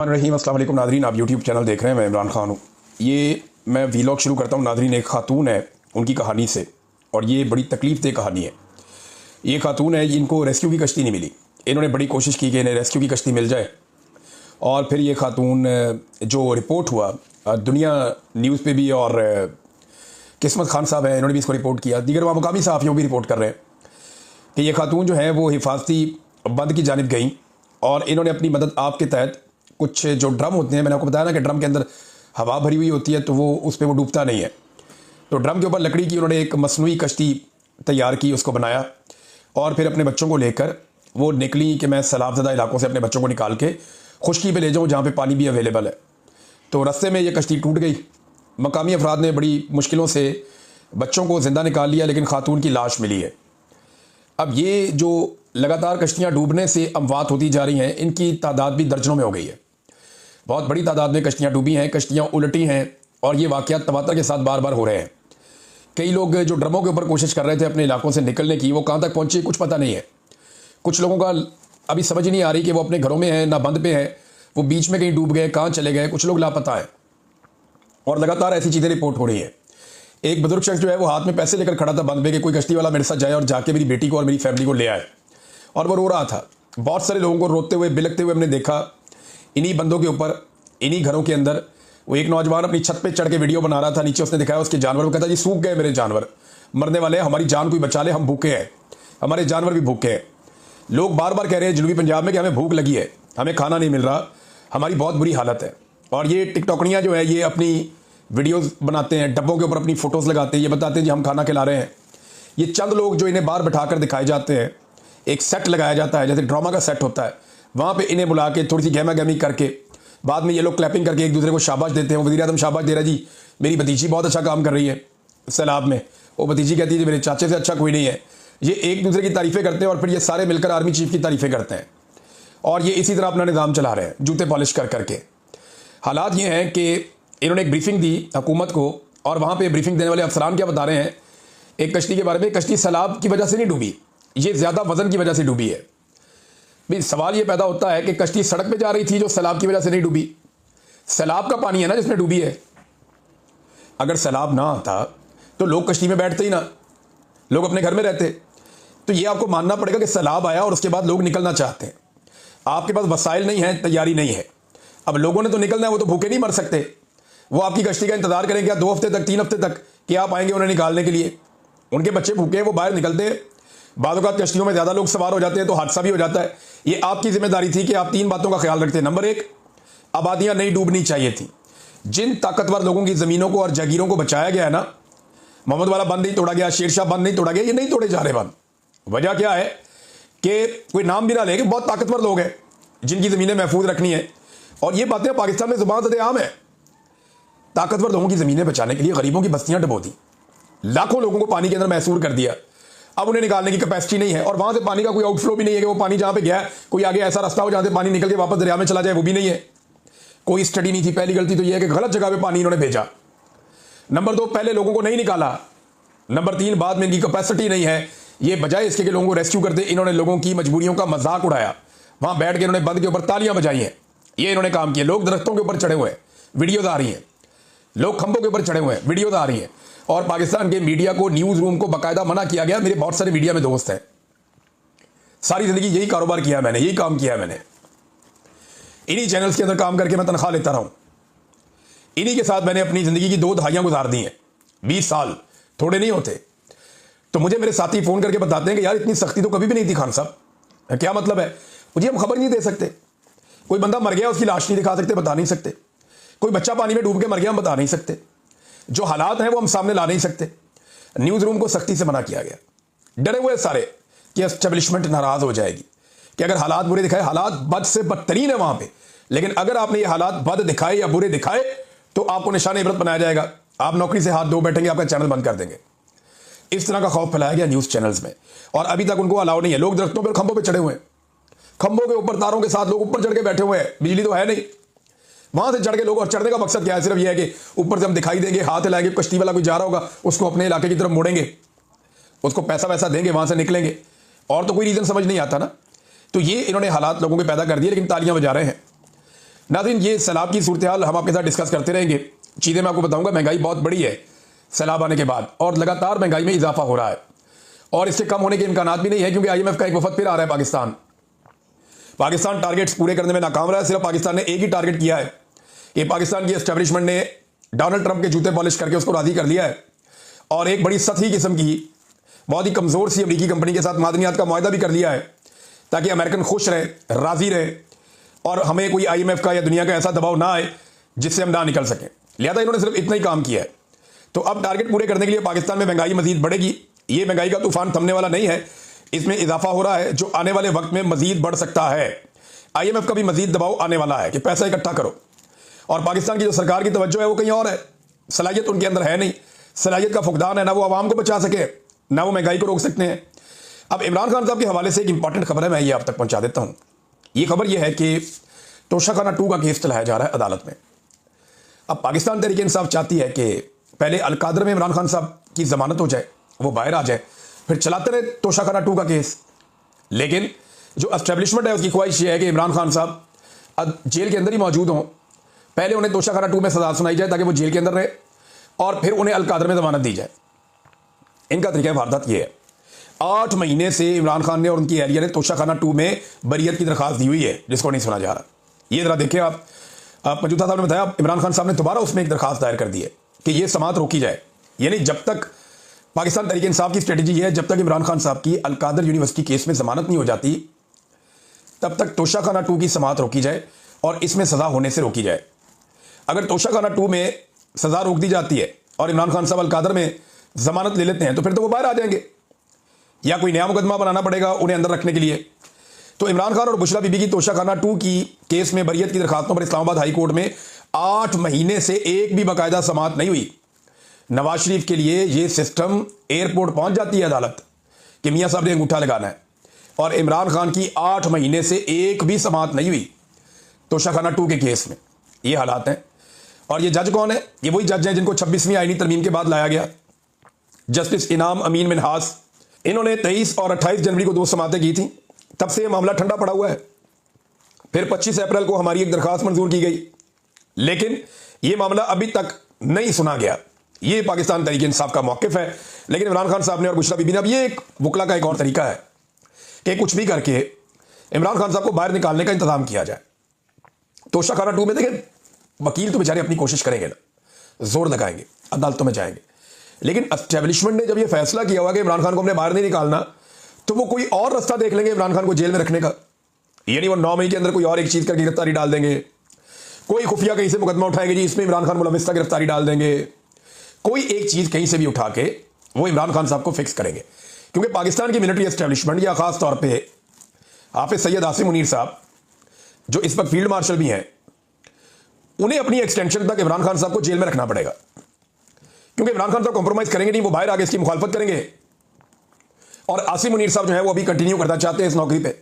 रहीम अस्सलाम वालेकुम नादरीन, आप यूट्यूब चैनल देख रहे हैं। मैं इमरान खान हूँ। ये मैं वीलॉग शुरू करता हूँ नादरीन एक खातून है उनकी कहानी से, और ये बड़ी तकलीफ दे कहानी है। ये खातून है, इनको रेस्क्यू की कश्ती नहीं मिली। इन्होंने बड़ी कोशिश की कि इन्हें रेस्क्यू की कश्ती मिल जाए, और फिर ये खातून जो रिपोर्ट हुआ दुनिया न्यूज़ पे भी, और किस्मत खान साहब हैं इन्होंने भी इसको रिपोर्ट किया, दीगर वहाँ मुकामी सहाफ़ियों भी रिपोर्ट कर रहे हैं कि ये खातून जो है वो हिफाजती बंद की जानिब गई, और इन्होंने अपनी मदद आपके तहत कुछ जो ड्रम होते हैं, मैंने आपको बताया ना कि ड्रम के अंदर हवा भरी हुई होती है तो वो उस पर वो डूबता नहीं है, तो ड्रम के ऊपर लकड़ी की उन्होंने एक मसनूई कश्ती तैयार की, उसको बनाया, और फिर अपने बच्चों को लेकर वो निकली कि मैं सैलाबज़दा इलाकों से अपने बच्चों को निकाल के खुश्की पे ले जाऊँ जहाँ पे पानी भी अवेलेबल है। तो रास्ते में ये कश्ती टूट गई। मकामी अफराद ने बड़ी मुश्किलों से बच्चों को ज़िंदा निकाल लिया, लेकिन खातून की लाश मिली है। अब ये जो लगातार कश्तियाँ डूबने से अमवात होती जा रही हैं, इनकी तादाद भी दर्जनों में हो गई है। बहुत बड़ी तादाद में कश्तियाँ डूबी हैं, कश्तियाँ उलटी हैं, और ये वाक़यात तवातर के साथ बार बार हो रहे हैं। कई लोग जो ड्रमों के ऊपर कोशिश कर रहे थे अपने इलाकों से निकलने की, वो कहाँ तक पहुँचे कुछ पता नहीं है। कुछ लोगों का अभी समझ ही नहीं आ रही कि वो अपने घरों में हैं ना बंद पे हैं, वो बीच में कहीं डूब गए, कहाँ चले गए, कुछ लोग लापता हैं, और लगातार ऐसी चीज़ें रिपोर्ट हो रही हैं। एक बुजुर्ग शख्स जो है वो हाथ में पैसे लेकर खड़ा था बंद पे कि कोई कश्ती वाला मेरे साथ जाए और जाके मेरी बेटी को और मेरी फैमिली को ले आए, और वो रो रहा था। बहुत सारे लोगों को रोते हुए बिलखते हुए हमने देखा इन्हीं बंदों के ऊपर, इन्हीं घरों के अंदर। वो एक नौजवान अपनी छत पे चढ़ के वीडियो बना रहा था, नीचे उसने दिखाया उसके जानवर, वो कहता जी सूख गए मेरे जानवर, मरने वाले, हमारी जान कोई बचा ले, हम भूखे हैं, हमारे जानवर भी भूखे हैं। लोग बार बार कह रहे हैं जनूबी पंजाब में कि हमें भूख लगी है, हमें खाना नहीं मिल रहा, हमारी बहुत बुरी हालत है। और ये टिकटॉकनियाँ जो है ये अपनी वीडियोज़ बनाते हैं, डब्बों के ऊपर अपनी फ़ोटोज़ लगाते हैं, ये बताते हैं जी हम खाना खिला रहे हैं। ये चंद लोग जो इन्हें बाहर बैठा कर दिखाए जाते हैं, एक सेट लगाया जाता है जैसे ड्रामा का सेट होता है, वहाँ पे इन्हें बुला के थोड़ी सी गहमा गहमी करके बाद में ये लोग क्लैपिंग करके एक दूसरे को शाबाश देते हैं। वज़ीर आज़म शाबाश दे रहा जी मेरी भतीजी बहुत अच्छा काम कर रही है सैलाब में, वो भतीजी कहती है मेरे चाचे से अच्छा कोई नहीं है। ये एक दूसरे की तारीफ़ें करते हैं, और फिर ये सारे मिलकर आर्मी चीफ की तारीफ़ें करते हैं, और ये इसी तरह अपना निज़ाम चला रहे हैं जूते पॉलिश कर करके। हालात ये हैं कि इन्होंने एक ब्रीफिंग दी हुकूमत को, और वहाँ पर ब्रीफिंग देने वाले अफसरान क्या बता रहे हैं एक कश्ती के बारे में। कश्ती सैलाब की वजह से नहीं डूबी, ये ज़्यादा वज़न की वजह से डूबी है। भाई सवाल ये पैदा होता है कि कश्ती सड़क पे जा रही थी जो सैलाब की वजह से नहीं डूबी, सैलाब का पानी है ना जिसमें डूबी है। अगर सैलाब ना आता तो लोग कश्ती में बैठते ही ना, लोग अपने घर में रहते। तो ये आपको मानना पड़ेगा कि सैलाब आया और उसके बाद लोग निकलना चाहते हैं, आपके पास वसाइल नहीं है, तैयारी नहीं है। अब लोगों ने तो निकलना है, वो तो भूखे नहीं मर सकते, वो आपकी कश्ती का इंतजार करें क्या 2 हफ्ते तक 3 हफ्ते तक कि आप आएंगे उन्हें निकालने के लिए। उनके बच्चे भूखे हैं, वो बाहर निकलते हैं, बाद औक़ात कश्तियों में ज़्यादा लोग सवार हो जाते हैं तो हादसा भी हो जाता है। ये आपकी जिम्मेदारी थी कि आप 3 बातों का ख्याल रखते हैं। नंबर 1, आबादियाँ नहीं डूबनी चाहिए थी। जिन ताकतवर लोगों की ज़मीनों को और जागीरों को बचाया गया है ना, मोहम्मद वाला बंद नहीं तोड़ा गया, शेरशाह बंद नहीं तोड़ा गया, ये नहीं तोड़े जा रहे बंद। वजह क्या है कि कोई नाम भी ना लेके बहुत ताकतवर लोग हैं जिनकी ज़मीनें महफूज रखनी है, और ये बातें पाकिस्तान में ज़ुबान आम है। ताकतवर लोगों की ज़मीनें बचाने के लिए गरीबों की बस्तियाँ डबो दी, लाखों लोगों को पानी के अंदर महसूर कर दिया। अब उन्हें निकालने की कैपेसिटी नहीं है, और वहां से पानी का कोई आउटफ्लो भी नहीं है कि वो पानी जहां पे गया है कोई आगे ऐसा रास्ता हो जहां से पानी निकल के वापस दरिया में चला जाए, वो भी नहीं है। कोई स्टडी नहीं थी। पहली गलती तो यह है कि गलत जगह पे पानी इन्होंने भेजा। नंबर 2, पहले लोगों को नहीं निकाला। नंबर 3, बाद में इनकी कैपेसिटी नहीं है। ये बजाय इसके कि लोगों को रेस्क्यू करते, इन्होंने लोगों की मजबूरियों का मजाक उड़ाया। वहां बैठ के इन्होंने बंद के ऊपर तालियां बजाई हैं, ये इन्होंने काम किया। लोग दरख्तों के ऊपर चढ़े हुए हैं, वीडियोज आ रही हैं, लोग खंभों के ऊपर चढ़े हुए हैं, वीडियोज आ रही हैं। और पाकिस्तान के मीडिया को, न्यूज़ रूम को बाकायदा मना किया गया। मेरे बहुत सारे मीडिया में दोस्त हैं, सारी ज़िंदगी यही कारोबार किया मैंने, यही काम किया मैंने, इन्हीं चैनल्स के अंदर काम करके मैं तनख्वाह लेता रहा हूँ। इन्हीं के साथ मैंने अपनी ज़िंदगी की 2 दहाइयाँ गुजार दी हैं। 20 साल थोड़े नहीं होते। तो मुझे मेरे साथी फ़ोन करके बताते हैं कि यार इतनी सख्ती तो कभी भी नहीं थी खान साहब। क्या मतलब है? मुझे हम खबर नहीं दे सकते। कोई बंदा मर गया उसकी लाश नहीं दिखा सकते, बता नहीं सकते। कोई बच्चा पानी में डूब के मर गया हम बता नहीं सकते। जो हालात हैं वो हम सामने ला नहीं सकते। न्यूज़ रूम को सख्ती से मना किया गया। डरे हुए सारे कि एस्टेब्लिशमेंट नाराज़ हो जाएगी कि अगर हालात बुरे दिखाए, हालात बद से बदतरीन है वहाँ पे, लेकिन अगर आपने ये हालात बद दिखाए या बुरे दिखाए तो आपको निशान इबरत बनाया जाएगा, आप नौकरी से हाथ धो बैठेंगे, आपका चैनल बंद कर देंगे। इस तरह का खौफ फैलाया गया न्यूज़ चैनल्स में, और अभी तक उनको अलाउ नहीं है। लोग दरख्तों पर, खंभों पर चढ़े हुए हैं, खंभों के ऊपर तारों के साथ लोग ऊपर चढ़ के बैठे हुए हैं। बिजली तो है नहीं, वहां से चढ़ के लोग, और चढ़ने का मकसद क्या है? सिर्फ यह है कि ऊपर से हम दिखाई देंगे, हाथ हिलाएंगे, कश्ती वाला कोई जा रहा होगा उसको अपने इलाके की तरफ मोड़ेंगे, उसको पैसा वैसा देंगे, वहां से निकलेंगे, और तो कोई रीज़न समझ नहीं आता ना। तो ये इन्होंने हालात लोगों के पैदा कर दिए, लेकिन तालियां बजा रहे हैं। नाज़रीन, ये सैलाब की सूरत हाल हम आपके साथ डिस्कस करते रहेंगे। चीज़ें मैं आपको बताऊंगा। महंगाई बहुत बड़ी है सैलाब आने के बाद, और लगातार महंगाई में इजाफा हो रहा है, और इससे कम होने के इम्कानात भी नहीं है, क्योंकि IMF का एक वफद फिर आ रहा है पाकिस्तान टारगेट्स पूरे करने में नाकाम रहा है। सिर्फ पाकिस्तान ने एक ही टारगेट किया है कि पाकिस्तान की एस्टेब्लिशमेंट ने डोनाल्ड ट्रंप के जूते पॉलिश करके उसको राजी कर लिया है, और एक बड़ी सतही किस्म की बहुत ही कमज़ोर सी अमरीकी कंपनी के साथ मादनियात का मुआहदा भी कर लिया है, ताकि अमेरिकन खुश रहे, राजी रहे, और हमें कोई IMF का या दुनिया का ऐसा दबाव ना आए जिससे हम ना निकल सकें। लिहाजा इन्होंने सिर्फ इतना ही काम किया है। तो अब टारगेट पूरे करने के लिए पाकिस्तान में महंगाई मजीद बढ़ेगी। ये महंगाई का तूफान थमने वाला नहीं है, इसमें इजाफा हो रहा है, जो आने वाले वक्त में मजीद बढ़ सकता है। IMF का भी मजीद दबाव आने वाला है कि पैसा इकट्ठा करो, और पाकिस्तान की जो सरकार की तवज्जो है वो कहीं और है। सलाहियत उनके अंदर है नहीं, सलाहियत का फुकदान है, ना वो आवाम को बचा सके, ना वो महंगाई को रोक सकते हैं। अब इमरान खान साहब के हवाले से एक इंपॉर्टेंट खबर है, मैं ये आप तक पहुंचा देता हूं। ये खबर यह है कि तोशाखाना 2 का केस चलाया जा रहा है अदालत में। अब पाकिस्तान तहरीक इंसाफ चाहती है कि पहले अलकादर में इमरान खान साहब की जमानत हो जाए, वो बाहर आ जाए, फिर चलाते रहे तोशाखाना 2 का केस। लेकिन जो एस्टेब्लिशमेंट है उसकी ख्वाहिश ये है कि इमरान खान साहब अब जेल के अंदर ही मौजूद हों, पहले उन्हें तोशाखाना 2 में सजा सुनाई जाए ताकि वो जेल के अंदर रहे, और फिर उन्हें अलकादर में जमानत दी जाए। इनका तरीका वारदात ये है। 8 महीने से इमरान खान ने और उनकी एहलिया ने तोशाखाना 2 में बरियत की दरखास्त दी हुई है, जिसको नहीं सुना जा रहा। ये जरा देखिए आप मौजूदा साहब ने बताया, इमरान खान साहब ने दोबारा उसमें एक दरखास्त दायर कर दी है कि यह समात रोकी जाए। यानी जब तक पाकिस्तान तहरीक इंसाफ की स्ट्रेटजी है, जब तक इमरान खान साहब की अलकादर यूनिवर्सिटी केस में जमानत नहीं हो जाती, तब तक तोशाखाना 2 की समात रोकी जाए और इसमें सजा होने से रोकी जाए। अगर तोशाखाना 2 में सजा रोक दी जाती है और इमरान खान साहब अलकादर में जमानत ले लेते हैं, तो फिर तो वो बाहर आ जाएंगे, या कोई नया मुकदमा बनाना पड़ेगा उन्हें अंदर रखने के लिए। तो इमरान खान और बुशरा बीबी की तोशाखाना 2 की केस में बरियत की दरखास्तों पर इस्लामाबाद हाई कोर्ट में 8 महीने से एक भी बाकायदा समात नहीं हुई। नवाज शरीफ के लिए यह सिस्टम एयरपोर्ट पहुंच जाती है अदालत कि मियां साहब ने अंगूठा लगाना है, और इमरान खान की 8 महीने से एक भी समात नहीं हुई तोशाखाना 2 के केस में। ये हालात हैं। और ये जज कौन है? ये वही जज हैं जिनको 26वीं आईनी तरमीम के बाद लाया गया, जस्टिस इनाम अमीन मिनहास। इन्होंने 23 और 28 जनवरी को 2 समातें की थी। तब से यह मामला ठंडा पड़ा हुआ है। फिर 25 अप्रैल को हमारी एक दरखास्त मंजूर की गई, लेकिन यह मामला अभी तक नहीं सुना गया। यह पाकिस्तान तहरीक इंसाफ का मौकिफ है। लेकिन इमरान खान साहब ने और बुशरा बीबी ने, अब यह एक वकला का एक और तरीका है कि कुछ भी करके इमरान खान साहब को बाहर निकालने का इंतजाम किया जाए। तोशाखाना 2 में देखें, वकील तो बेचारे अपनी कोशिश करेंगे ना, जोर लगाएंगे, अदालतों में जाएंगे, लेकिन एस्टेब्लिशमेंट ने जब यह फैसला किया हुआ कि इमरान खान को हमने बाहर नहीं निकालना, तो वो कोई और रास्ता देख लेंगे इमरान खान को जेल में रखने का। यानी वो 9 मई के अंदर कोई और एक चीज करके गिरफ्तारी डाल देंगे, कोई खुफिया कहीं से मुकदमा उठाएंगे जी इसमें इमरान खान मुलविस था, गिरफ्तारी डाल देंगे, कोई एक चीज कहीं से भी उठा के वो इमरान खान साहब को फिक्स करेंगे। क्योंकि पाकिस्तान की मिलिट्री एस्टेब्लिशमेंट, या खास तौर पर हाफिज सैयद आसिम मुनीर साहब जो इस वक्त फील्ड मार्शल भी हैं, उन्हें अपनी एक्सटेंशन तक इमरान खान साहब को जेल में रखना पड़ेगा। क्योंकि इमरान खान साहब कॉम्प्रोमाइज करेंगे नहीं, वो बाहर आगे इसकी मुखालफत करेंगे, और आसिम मुनीर साहब जो है वो अभी कंटिन्यू करना चाहते हैं इस नौकरी पे।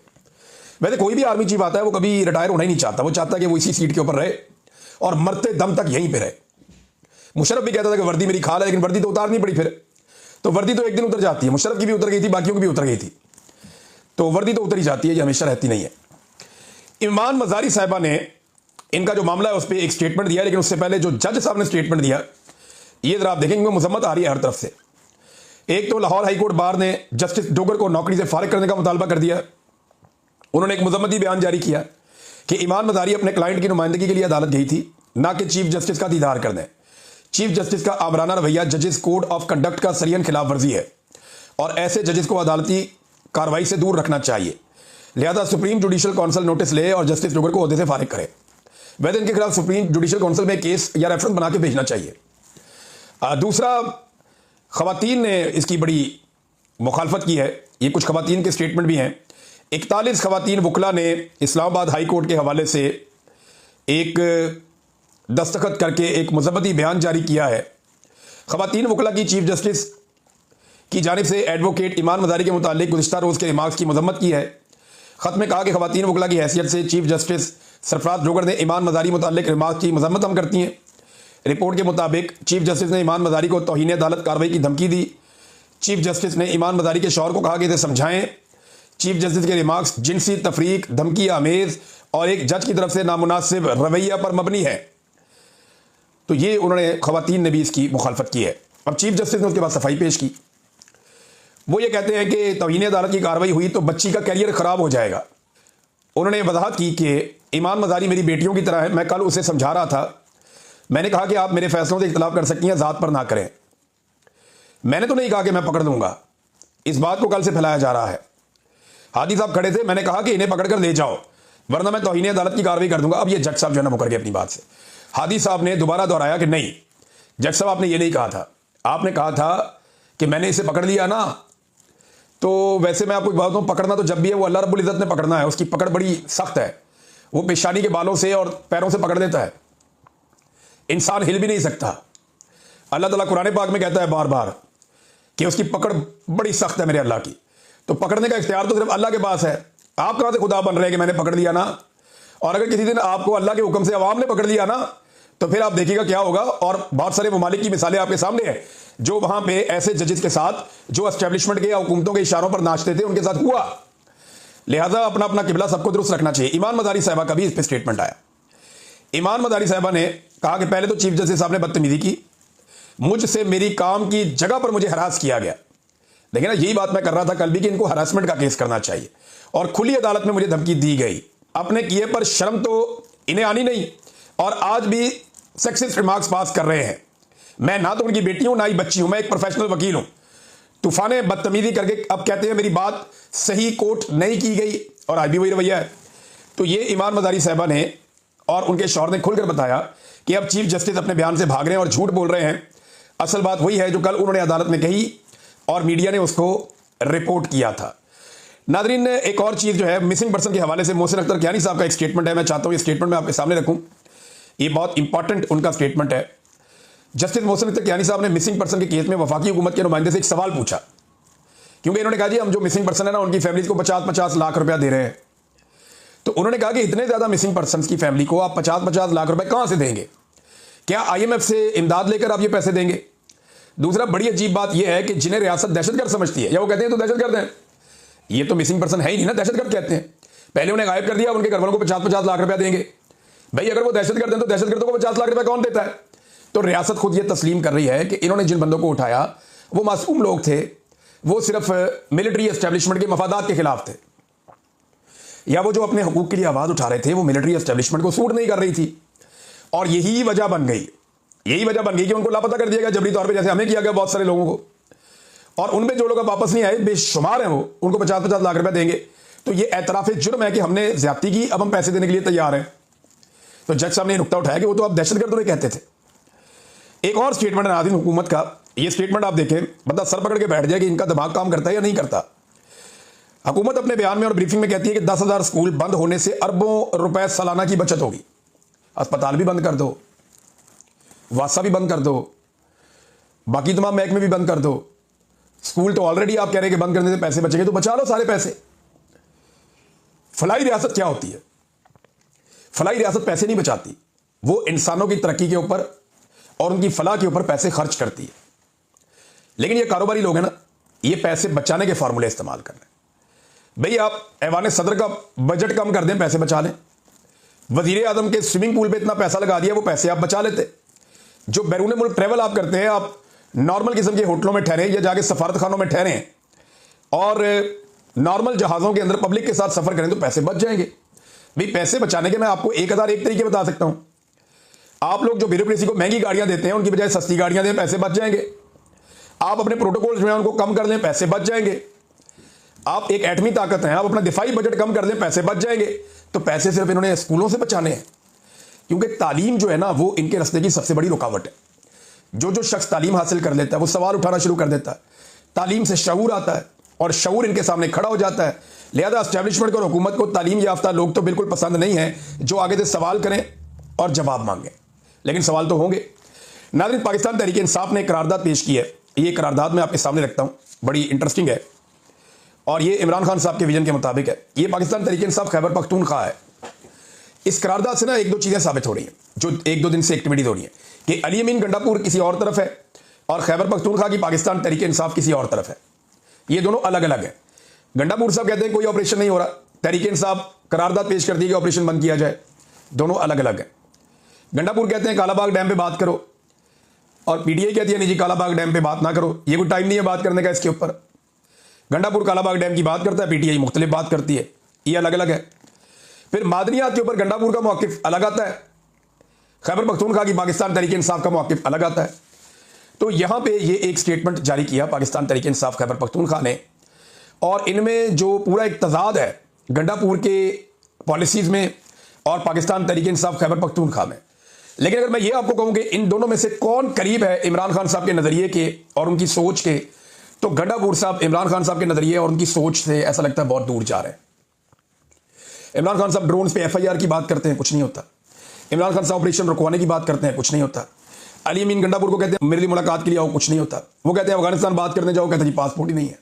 वैसे कोई भी आर्मी चीफ आता है वो कभी रिटायर होना ही नहीं चाहता, वो चाहता है कि वो इसी सीट के ऊपर रहे और मरते दम तक यहीं पे रहे। मुशर्रफ भी कहता था कि वर्दी मेरी खाल है, लेकिन वर्दी तो उतारनी पड़ी फिर, तो वर्दी तो एक दिन उतर जाती है। मुशर्रफ की भी उतर गई थी, बाकियों की भी उतर गई थी, तो वर्दी तो उतर ही जाती है, ये हमेशा रहती नहीं है। ईमान मजारी साहिबा ने इनका जो मामला है उस पर एक स्टेटमेंट दिया, लेकिन उससे पहले जो जज साहब ने स्टेटमेंट दिया, ये जरा आप देखेंगे, मुजम्मत आ रही है हर तरफ से। एक तो लाहौर हाईकोर्ट बार ने जस्टिस डोगर को नौकरी से फारिग करने का मुतालबा कर दिया। उन्होंने एक मुजम्मती बयान जारी किया कि ईमान मजारी अपने क्लाइंट की नुमाइंदगी के लिए अदालत गई थी, ना कि चीफ जस्टिस का दीदार कर दें। चीफ जस्टिस का आमराना रवैया जजेस कोड ऑफ कंडक्ट का सरियन खिलाफ वर्जी है, और ऐसे जजेस को अदालती कार्रवाई से दूर रखना चाहिए। लिहाजा सुप्रीम जुडिशल काउंसिल नोटिस ले और जस्टिस डोगर को ओहदे से फारिग करे। वैसे इनके खिलाफ सुप्रीम जुडिशल काउंसिल में केस या रेफरेंस बना के भेजना चाहिए। दूसरा, खवातीन ने इसकी बड़ी मुखालफत की है। ये कुछ खवातीन के स्टेटमेंट भी हैं। 41 खवातीन वकला ने इस्लामाबाद हाई कोर्ट के हवाले से एक दस्तखत करके एक मुज़म्मती बयान जारी किया है। खवातीन वकला की चीफ जस्टिस की जानिब से एडवोकेट ईमान मजारी के मुतालिक गुज़िश्ता रोज़ के रिमार्क्स की मजम्मत की है। ख़त में कहा कि खवातीन वकला की हैसियत से चीफ जस्टिस सरफराज डोगर ने ईमान मजारी मुतालिक रिमार्क्स की मजम्मत हम करती हैं। रिपोर्ट के मुताबिक चीफ जस्टिस ने ईमान मजारी को तौहीन अदालत कार्रवाई की धमकी दी। चीफ जस्टिस ने ईमान मजारी के शौहर को कहा कि इसे समझाएं। चीफ जस्टिस के रिमार्क्स जिनसी तफरीक, धमकी आमेज और एक जज की तरफ से नामुनासिब रवैया पर मबनी है, तो ये उन्होंने खवातीन ने भी इसकी मुखालफत की है। अब चीफ जस्टिस ने उसके बाद सफाई पेश की। वो ये कहते हैं कि तौहीन अदालत की कार्रवाई हुई तो बच्ची का कैरियर ख़राब हो जाएगा। उन्होंने वजाहत की कि ईमान मज़ारी मेरी बेटियों की तरह है। मैं कल उसे समझा रहा था, मैंने कहा कि आप मेरे फैसलों से इख्तलाफ कर सकती हैं, ज़ात पर ना करें। मैंने तो नहीं कहा कि मैं पकड़ दूंगा, इस बात को कल से फैलाया जा रहा है। हादी साहब खड़े थे, मैंने कहा कि इन्हें पकड़ कर ले जाओ वरना मैं तौहीन अदालत की कार्रवाई कर दूंगा। अब ये जज साहब जो है ना मुकर गए अपनी बात से। हादी साहब ने दोबारा दोहराया कि नहीं जज साहब, आपने ये नहीं कहा था, आपने कहा था कि मैंने इसे पकड़ लिया ना, तो वैसे मैं आपको बात बताऊं, पकड़ना तो जब भी है वो अल्लाह रब्बुल इज़्ज़त ने पकड़ना है, उसकी पकड़ बड़ी सख्त है। वो पेशानी के बालों से और पैरों से पकड़ देता है, इंसान हिल भी नहीं सकता। अल्लाह ताला कुरान पाक में कहता है बार बार कि उसकी पकड़ बड़ी सख्त है मेरे अल्लाह की। तो पकड़ने का इख्तियार तो सिर्फ अल्लाह के पास है। आप कहां से खुदा बन रहे हैं कि मैंने पकड़ लिया ना? और अगर किसी दिन आपको अल्लाह के हुक्म से अवाम ने पकड़ लिया ना, तो फिर आप देखिएगा क्या होगा। और बहुत सारे ममालिक की मिसालें आपके सामने हैं जो वहां पे ऐसे जजेस के साथ जो एस्टेब्लिशमेंट के या हुकूमतों के इशारों पर नाचते थे उनके साथ हुआ। लिहाजा अपना अपना किबला सबको दुरुस्त रखना चाहिए। ईमान मदारी साहिबा का भी इस पर स्टेटमेंट आया। ईमान मदारी साहिबा ने कहा कि पहले तो चीफ जस्टिस साहब ने बदतमीजी की, मुझसे मेरी काम की जगह पर मुझे हरास किया गया। देखिए ना, यही बात मैं कर रहा था कल भी कि इनको हरासमेंट का केस करना चाहिए। और खुली अदालत में मुझे धमकी दी गई, अपने किए पर शर्म तो इन्हें आनी नहीं, और आज भी सेक्सिस्ट रिमार्क्स पास कर रहे हैं। मैं ना तो उनकी बेटी हूं ना ही बच्ची हूं, मैं एक प्रोफेशनल वकील हूं। तूफाने बदतमीजी करके अब कहते हैं मेरी बात सही कोट नहीं की गई, और आज भी वही रवैया है। तो ये ईमान मदारी साहिबा ने और उनके शौहर ने खुलकर बताया कि अब चीफ जस्टिस अपने बयान से भाग रहे हैं और झूठ बोल रहे हैं। असल बात वही है जो कल उन्होंने अदालत में कही और मीडिया ने उसको रिपोर्ट किया था। नादरीन, एक और चीज़ जो है मिसिंग पर्सन के हवाले से मोहसिन अख्तर कियानी साहब का एक स्टेटमेंट है, मैं चाहता हूँ ये स्टेटमेंट मैं आपके सामने रखूँ। ये बहुत इंपॉर्टेंट उनका स्टेटमेंट है। जस्टिस मोहसिन अख्तर कियानी साहब ने मिसिंग पर्सन के केस में वफाकी हुकूमत के नुमाइंदे से एक सवाल पूछा, क्योंकि इन्होंने कहा जी हम जो मिसिंग पर्सन है ना उनकी फैमिलीज को 50-50 लाख रुपया दे रहे हैं। तो उन्होंने कहा कि इतने ज़्यादा मिसिंग पर्सन की फैमिली को आप 50-50 लाख रुपए कहाँ से देंगे? क्या IMF से इमदाद लेकर आप ये पैसे देंगे? दूसरा, बड़ी अजीब बात यह है कि जिन्हें रियासत दहशतगर्द समझती है या वो कहते हैं तो दहशतगर्द हैं, ये तो मिसिंग पर्सन है ही नहीं ना, दहशतगर्द कहते हैं। पहले उन्हें गायब कर दिया, उनके घर वालों को 50-50 लाख रुपया देंगे। भाई अगर वो दहशतगर्द हैं तो दहशतगर्दों को 50 लाख रुपया कौन देता है? तो रियासत खुद ये तस्लीम कर रही है कि इन्होंने जिन बंदों को उठाया वो मासूम लोग थे, वो सिर्फ मिलिट्री एस्टेब्लिशमेंट के मफादात के खिलाफ थे, या वो जो अपने हकूक के लिए आवाज़ उठा रहे थे वो मिलिट्री एस्टेब्लिशमेंट को सूट नहीं कर रही थी। और यही वजह बन गई कि उनको लापता कर दिया गया जबरी तौर पे, जैसे हमें किया गया बहुत सारे लोगों को। और उनमें जो लोग वापस नहीं आए बेशुमार हैं, वो उनको 50-50 लाख रुपए देंगे। तो ये एतराफ़ जुर्म है कि हमने ज्यादती की, अब हम पैसे देने के लिए तैयार हैं। तो जज साहब ने नुकता उठाया कि वो तो आप दहशतगर्द उन्हें कहते थे। एक और स्टेटमेंट है नाज़रीन हुकूमत का, ये स्टेटमेंट आप देखें, बंदा सर पकड़ के बैठ जाए कि इनका दिमाग काम करता है या नहीं करता। हुकूमत अपने बयान में और ब्रीफिंग में कहती है कि 10,000 स्कूल बंद होने से अरबों रुपए सालाना की बचत होगी। अस्पताल भी बंद कर दो, वासा भी बंद कर दो, बाकी तमाम महकमे भी बंद कर दो। स्कूल तो ऑलरेडी आप कह रहे हैं कि बंद करने से पैसे बचेंगे, तो बचा लो सारे पैसे। फलाई रियासत क्या होती है? फलाई रियासत पैसे नहीं बचाती, वो इंसानों की तरक्की के ऊपर और उनकी फलाह के ऊपर पैसे खर्च करती है। लेकिन ये कारोबारी लोग हैं ना, ये पैसे बचाने के फार्मूले इस्तेमाल कर रहे हैं। भाई आप ऐवान सदर का बजट कम कर दें, पैसे बचा लें। वजीर आजम के स्विमिंग पूल पे इतना पैसा लगा दिया, वो पैसे आप बचा लेते। जो बैरून मुल्क ट्रैवल आप करते हैं, आप नॉर्मल किस्म के होटलों में ठहरें या जाके सफारत खानों में ठहरें और नॉर्मल जहाज़ों के अंदर पब्लिक के साथ सफ़र करें, तो पैसे बच जाएंगे। भाई पैसे बचाने के मैं आपको 1001 तरीके बता सकता हूं। आप लोग जो ब्यूरोक्रेसी को महंगी गाड़ियां देते हैं, उनकी बजाय सस्ती गाड़ियां दें, पैसे बच जाएंगे। आप अपने प्रोटोकॉल जो है उनको कम कर दें, पैसे बच जाएंगे। आप एक एटमी ताकत हैं, आप अपना दिफाई बजट कम कर दें, पैसे बच जाएंगे। तो पैसे सिर्फ इन्होंने स्कूलों से बचाने हैं, क्योंकि तालीम जो है ना वो इनके रास्ते की सबसे बड़ी रुकावट है। जो शख्स तालीम हासिल कर लेता है वो सवाल उठाना शुरू कर देता है, तालीम से शऊर आता है और शऊर इनके सामने खड़ा हो जाता है। लिहाजा एस्टेब्लिशमेंट को और हुकूमत को तालीम याफ्ता लोग तो बिल्कुल पसंद नहीं है जो आगे से सवाल करें और जवाब मांगें, लेकिन सवाल तो होंगे। नाज़रीन, पाकिस्तान तहरीक इंसाफ ने करारदाद पेश की है। ये करारदाद मैं आपके सामने रखता हूँ, बड़ी इंटरेस्टिंग है और ये इमरान खान साहब के विजन के मुताबिक है। ये पाकिस्तान तहरीक इंसाफ खैबर पख्तूनख्वा है। इस करारदाद से ना एक दो चीज़ें साबित हो रही हैं जो एक दो दिन से एक्टिविटीज हो रही हैं कि अली अमीन गंडापुर किसी और तरफ है और खैबर पख्तूनख्वा की पाकिस्तान तहरीक इंसाफ किसी और तरफ है। ये दोनों अलग अलग हैं। गंडापुर साहब कहते हैं कोई ऑपरेशन नहीं हो रहा, तहरीक इंसाफ करारदाद पेश करती है कि ऑपरेशन बंद किया जाए, दोनों अलग अलग हैं। गंडापुर कहते हैं कालाबाग डैम पे बात करो, और पीटीआई कहती है नहीं जी कालाबाग डैम पे बात ना करो, ये कोई टाइम नहीं है बात करने का इसके ऊपर। गंडापुर कालाबाग डैम की बात करता है, पीटीआई मुख्तलिफ बात करती है, ये अलग अलग है। फिर मादनियात के ऊपर गंडापुर का मौक़िफ़ अलग आता है, खैबर पख्तूनख्वा की पाकिस्तान तहरीक इंसाफ का मौक़िफ़ अलग आता है। तो यहाँ पे ये एक स्टेटमेंट जारी किया पाकिस्तान तहरीक इंसाफ खैबर पख्तूनख्वा ने, और इनमें जो पूरा एक तजाद है गंडापुर के पॉलिसीज़ में और पाकिस्तान तहरीक इंसाफ खैबर पख्तूनख्वा में। लेकिन अगर मैं ये आपको कहूँ कि इन दोनों में से कौन करीब है इमरान खान साहब के नज़रिए के और उनकी सोच के, तो गंडापुर साहब इमरान खान साहब के नज़रिए और उनकी सोच से ऐसा लगता है बहुत दूर जा रहे हैं। इमरान खान साहब ड्रोन पे FIR की बात करते हैं, कुछ नहीं होता। इमरान खान साहब ऑपरेशन रुकवाने की बात करते हैं, कुछ नहीं होता। अली अमीन गंडापुर को कहते हैं मेरे लिए मुलाकात के लिए आओ, कुछ नहीं होता। वो कहते हैं अफगानिस्तान बात करने जाओ, कहते हैं जी पासपोर्ट ही नहीं है।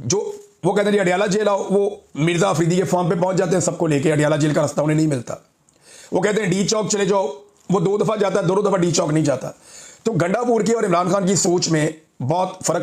जो वो कहते हैं जी अडियाला जेल आओ, वो मिर्जा अफरीदी के फॉर्म पे पहुंच जाते हैं, सबको लेके अडियाला जेल का रास्ता उन्हें नहीं मिलता। वो कहते हैं डी चौक चले जाओ, वो 2 दफ़ा जाता है, दोनों दफ़ा डी चौक नहीं जाता। तो गंडापुर की और इमरान खान की सोच में बहुत फ़र्क